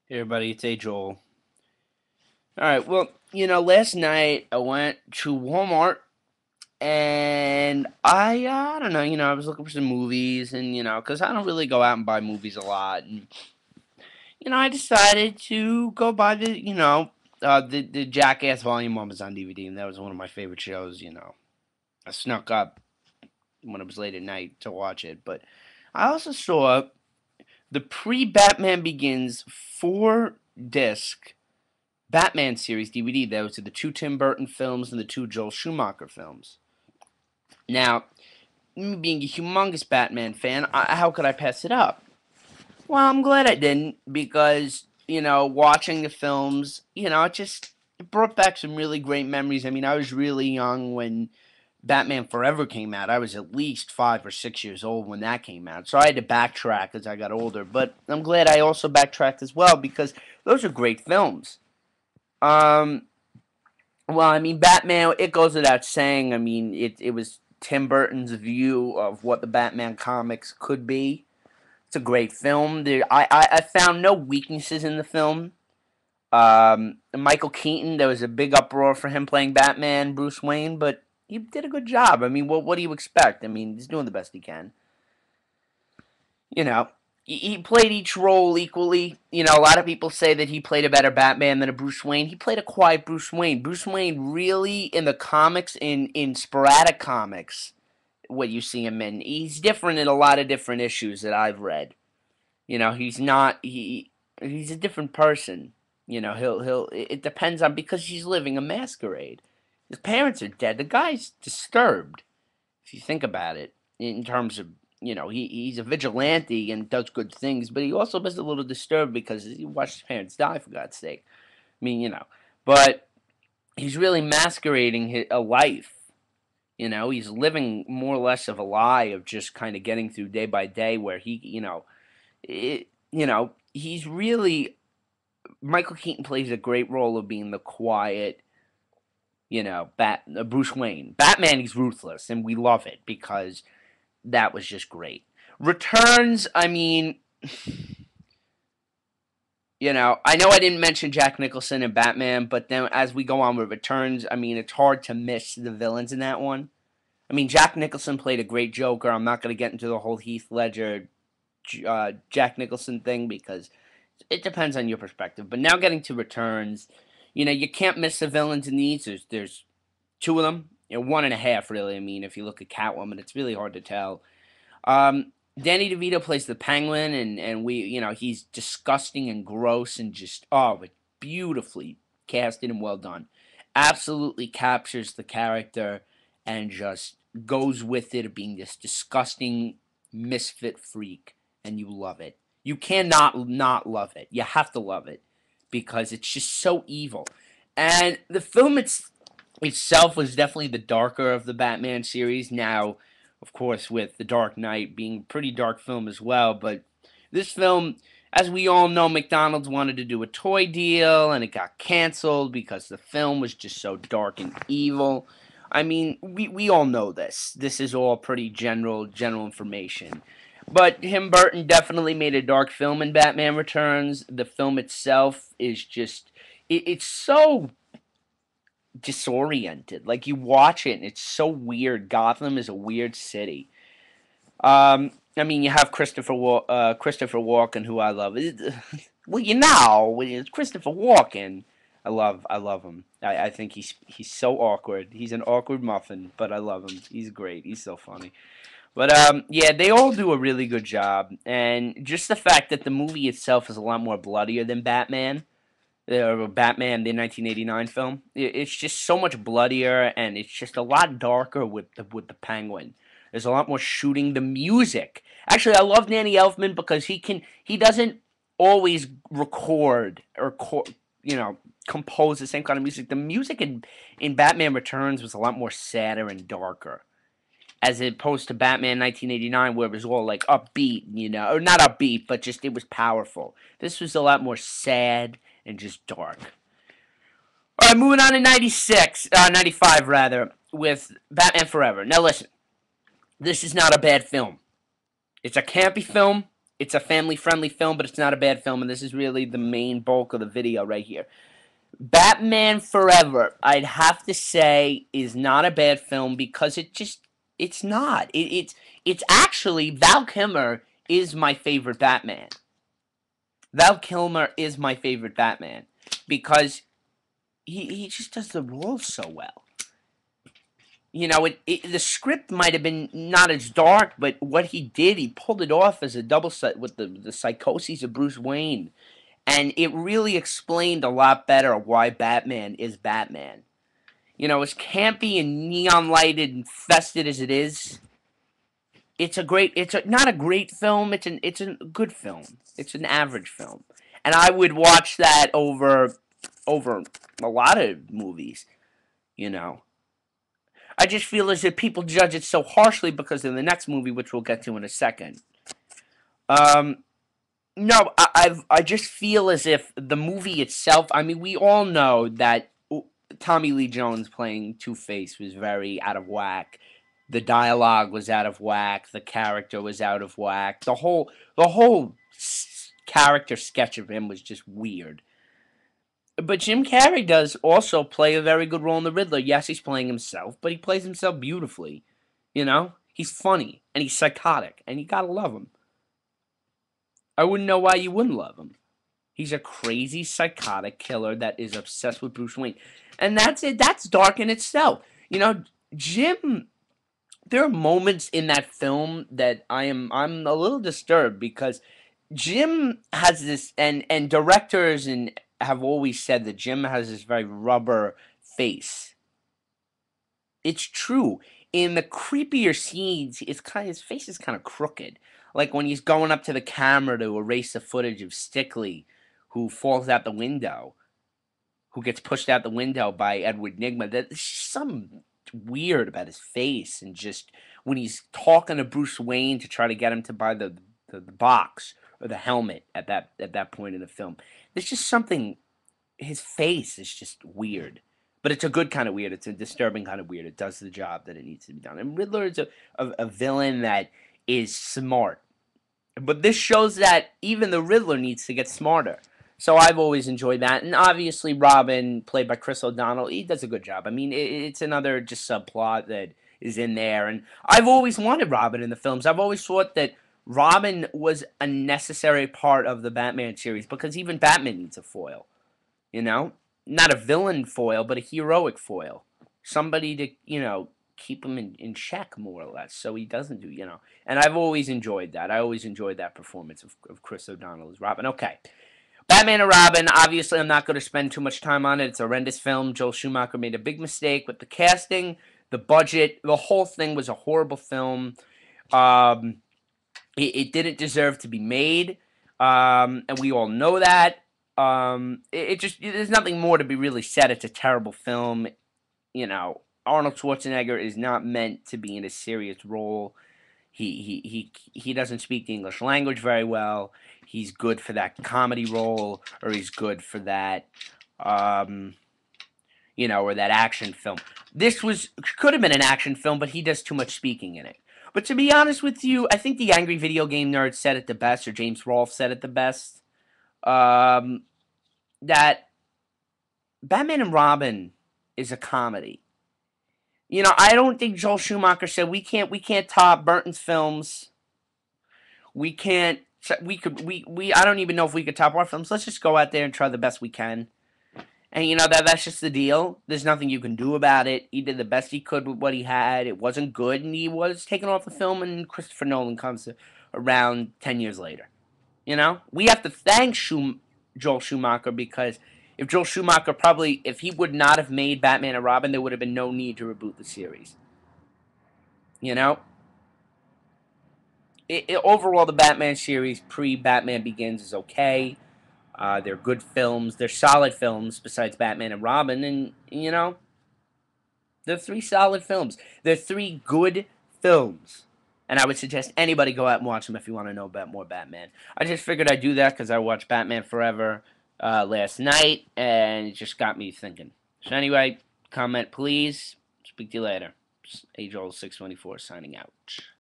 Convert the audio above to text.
Hey everybody, it's Joel. Alright, well, last night I went to Walmart and I don't know, I was looking for some movies and, because I don't really go out and buy movies a lot. And, I decided to go buy the Jackass Volume 1 was on DVD and that was one of my favorite shows. I snuck up when it was late at night to watch it. But I also saw the pre-Batman Begins 4 disc Batman series DVD. Those are the two Tim Burton films and the two Joel Schumacher films. Now, me being a humongous Batman fan, how could I pass it up? Well, I'm glad I didn't because, watching the films, it brought back some really great memories. I mean, I was really young when Batman Forever came out. I was at least 5 or 6 years old when that came out. So I had to backtrack as I got older. But I'm glad I also backtracked as well because those are great films. Um, Well, I mean, Batman, it goes without saying. I mean, it was Tim Burton's view of what the Batman comics could be. It's a great film. I found no weaknesses in the film. Michael Keaton, there was a big uproar for him playing Batman, Bruce Wayne, but he did a good job. I mean, what do you expect? I mean, he's doing the best he can. You know, he played each role equally. A lot of people say that he played a better Batman than a Bruce Wayne. He played a quiet Bruce Wayne. Bruce Wayne really in the comics, in sporadic comics, what you see him in, he's different in a lot of different issues that I've read. He's not he's a different person. He'll it depends on because he's living a masquerade. His parents are dead. The guy's disturbed if you think about it, in terms of he's a vigilante and does good things, but he also is a little disturbed because he watched his parents die for God's sake. I mean, but he's really masquerading a life. He's living more or less of a lie of just kind of getting through day by day, where he's really Michael Keaton plays a great role of being the quiet, Bruce Wayne. Batman, he's ruthless, and we love it because that was just great. Returns, I mean, I know I didn't mention Jack Nicholson and Batman, but then as we go on with Returns, I mean, it's hard to miss the villains in that one. I mean, Jack Nicholson played a great Joker. I'm not going to get into the whole Heath Ledger, Jack Nicholson thing because it depends on your perspective. But now getting to Returns, you can't miss the villains in these. There's two of them, one and a half really. I mean, if you look at Catwoman, it's really hard to tell. Danny DeVito plays the Penguin, and he's disgusting and gross and just but beautifully casted and well done. Absolutely captures the character and just goes with it of being this disgusting misfit freak, and you love it. You cannot not love it. You have to love it because it's just so evil. And the film itself was definitely the darker of the Batman series. Now, of course, with The Dark Knight being a pretty dark film as well, but this film, as we all know, McDonald's wanted to do a toy deal and it got canceled because the film was just so dark and evil. I mean, we all know this. This is all pretty general information. But Tim Burton definitely made a dark film in Batman Returns. The film itself is just it's so disoriented. Like you watch it and it's so weird. Gotham is a weird city. I mean, you have Christopher Walken, who I love. Well, it's Christopher Walken. I love him. I think he's so awkward. He's an awkward muffin, but I love him. He's great. He's so funny. But yeah, they all do a really good job, and just the fact that the movie itself is a lot more bloodier than Batman, the 1989 film. It's just so much bloodier, and it's just a lot darker with the Penguin. There's a lot more shooting. The music, actually, I love Danny Elfman because he doesn't always record or compose the same kind of music. The music in Batman Returns was a lot more sadder and darker, as opposed to Batman 1989, where it was all like upbeat, or not upbeat, but just it was powerful. This was a lot more sad and just dark. All right, moving on to 96, 95 rather, with Batman Forever. Now listen, this is not a bad film. It's a campy film. It's a family-friendly film, but it's not a bad film, and this is really the main bulk of the video right here. Batman Forever, I'd have to say, is not a bad film because it's not. It's actually Val Kilmer is my favorite Batman. Val Kilmer is my favorite Batman because he just does the role so well. You know, the script might have been not as dark, but what he did, he pulled it off as a double set with the psychoses of Bruce Wayne. And it really explained a lot better why Batman is Batman. You know, as campy and neon lighted and festive as it is, not a great film. It's a good film. It's an average film, and I would watch that over a lot of movies. You know, I just feel as if people judge it so harshly because of the next movie, which we'll get to in a second. Um, no, I just feel as if the movie itself. I mean, we all know that Tommy Lee Jones playing Two-Face was very out of whack. The dialogue was out of whack. The character was out of whack. The whole character sketch of him was just weird. But Jim Carrey does also play a very good role in the Riddler. Yes, he's playing himself, but he plays himself beautifully. You know, he's funny and he's psychotic, and you gotta love him. I wouldn't know why you wouldn't love him. He's a crazy, psychotic killer that is obsessed with Bruce Wayne. And that's it. That's dark in itself. You know, Jim, there are moments in that film that I'm a little disturbed because Jim has this and directors and have always said that Jim has this very rubber face. It's true. In the creepier scenes, his face is kind of crooked. Like when he's going up to the camera to erase the footage of Stickley, who falls out the window, who gets pushed out the window by Edward Nygma. There's some weird about his face, and just when he's talking to Bruce Wayne to try to get him to buy the box or the helmet at that point in the film. There's just something. His face is just weird. But it's a good kind of weird. It's a disturbing kind of weird. It does the job that it needs to be done. And Riddler is a villain that is smart. But this shows that even the Riddler needs to get smarter. So I've always enjoyed that. And obviously Robin, played by Chris O'Donnell, he does a good job. I mean, it's another just subplot that is in there. And I've always wanted Robin in the films. I've always thought that Robin was a necessary part of the Batman series because even Batman needs a foil. You know? Not a villain foil, but a heroic foil. Somebody to, keep him in check, more or less, so he doesn't do. And I've always enjoyed that. I always enjoyed that performance of Chris O'Donnell as Robin. Okay. Batman and Robin, obviously, I'm not going to spend too much time on it. It's a horrendous film. Joel Schumacher made a big mistake with the casting, the budget. The whole thing was a horrible film. Um, it didn't deserve to be made, and we all know that. It just there's nothing more to be really said. It's a terrible film. Arnold Schwarzenegger is not meant to be in a serious role. He doesn't speak the English language very well. He's good for that comedy role, or he's good for that, or that action film. This could have been an action film, but he does too much speaking in it. But to be honest with you, I think the Angry Video Game Nerd said it the best, or James Rolfe said it the best. That Batman and Robin is a comedy. I don't think Joel Schumacher said we can't top Burton's films. We can't we I don't even know if we could top our films. Let's just go out there and try the best we can. And that's just the deal. There's nothing you can do about it. He did the best he could with what he had. It wasn't good, and he was taken off the film, and Christopher Nolan comes around 10 years later. We have to thank Joel Schumacher, because if Joel Schumacher if he would not have made Batman and Robin, there would have been no need to reboot the series. Overall, the Batman series pre-Batman Begins is okay. They're good films. They're solid films besides Batman and Robin, and they're three solid films. They're three good films. And I would suggest anybody go out and watch them if you want to know about more Batman. I just figured I'd do that because I watched Batman Forever last night, and it just got me thinking. So anyway, comment please. Speak to you later. Age-old 624 signing out.